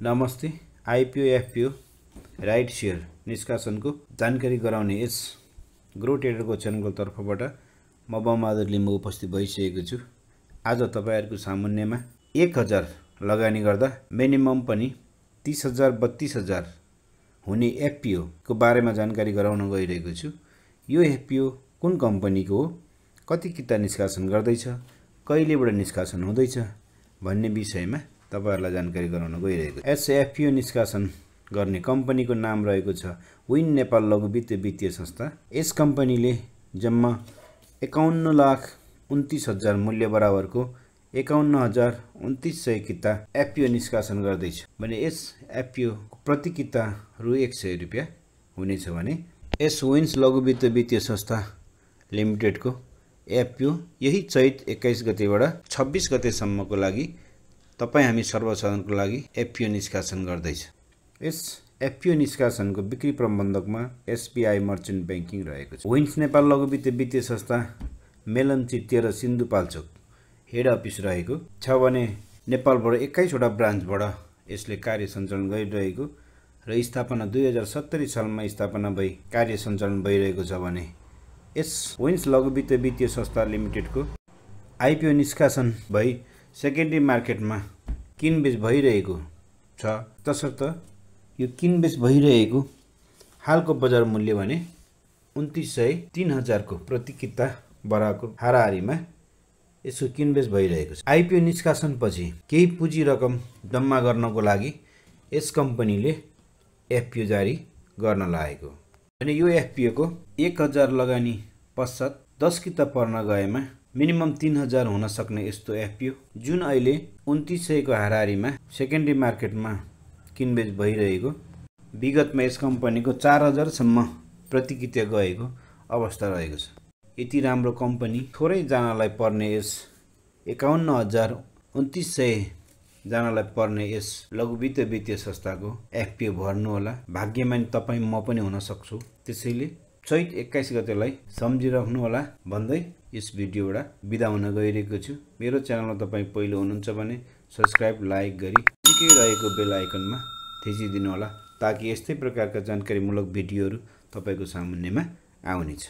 नमस्ते। IPO FPO right share निष्कासनको जानकारी गराउने यस ग्रो ट्रेडरको च्यानलको तर्फबाट म बमबहादुर लिम्बू उपस्थित भइसकेको छु। आज तपाईहरुको सामुन्नेमा 1000 लगानी गर्दा मिनिमम पनि 30000 32000 हुने एफपीओ को बारेमा जानकारी गराउन गइरहेको छु। यो एफपीओ कुन कम्पनीको हो, कति किता निष्कासन गर्दैछ, कहिलेबाट निष्कासन हुँदैछ भन्ने विषयमा तपाईहरुलाई जानकारी गराउन गइरहेको छु। यस एफपीओ निष्कासन गर्ने कम्पनीको नाम रहेको छ विन नेपाल लघु वित्तीय संस्था। यस कम्पनीले जम्मा 51,29,000 मूल्य बराबरको 51,2900 किता एफपीओ निष्कासन गर्दैछ भने यस एफपीओ प्रति किता रु 100 रुपैयाँ हुनेछ भने यस विन्स लघु वित्तीय संस्था लिमिटेडको एफपीओ यही चैत 21 गतेबाट 26 गतेसम्मको लागि तपाई हामी सर्वसाधारणको लागि एफपीओ निष्कासन गर्दैछ। यस एफपीओ निष्कासनको बिक्री प्रबन्धकमा एसबीआई मर्चेन्ट बैंकिङ रहेको छ। विन्स नेपाल लघु वित्तीय संस्था मेलनचित्य र सिन्धुपाल्चोक हेड अफिस रहेको छ भने नेपालबाट 21 वटा ब्रान्चबाट यसले कार्य सञ्चालन गरिरहेको र स्थापना 2070 सालमा स्थापना भई कार्य सञ्चालन भइरहेको छ भने यस विन्स लघु वित्तीय संस्था लिमिटेडको आईपीओ निष्कासन भई सेकेन्डरी मार्केटमा किनबेच भइरहेको छ। तसर्थ यो किनबेच भइरहेको हालको बजार मूल्य भने 2903,000 को प्रति किता बराबरको हाराहारीमा यसको किनबेच भइरहेको छ। आईपीओ निष्कासन पछि केही पुँजी रकम जम्मा गर्नको लागि यस कम्पनीले एफपीओ जारी गर्न लागेको भने यो एफपीओ को 1000 लगानी पश्चात 10 किता पर्न गएमा मिनिमम 3000 हुन सक्ने यस्तो एफपीओ जुन अहिले 2900 को हाराहारीमा सेकेन्डरी मार्केटमा किनबेच भइरहेको, विगतमा यस कम्पनीको 4000 सम्म प्रति किता गएको अवस्था रहेको छ। यति राम्रो कम्पनी थोरै जनालाई पर्ने यस 51,2900 जनालाई पर्ने यस लघु वित्तीय संस्थाको एफपीओ भर्नु होला। भाग्यमानी तपाई म पनि हुन सक्छु। त्यसैले चैत 21 गतेलाई सम्झिराख्नु होला भन्दै यस भिडियोबाट बिदा हुन गइरहेको छु। मेरो च्यानलमा तपाई पहिलो हुनुहुन्छ भने सब्स्क्राइब लाइक गरी नजिकै रहेको बेल आइकनमा थिचिदिनु होला ताकि यस्तै प्रकारका जानकारीमूलक भिडियोहरू तपाईको सामुन्नेमा आउनेछ।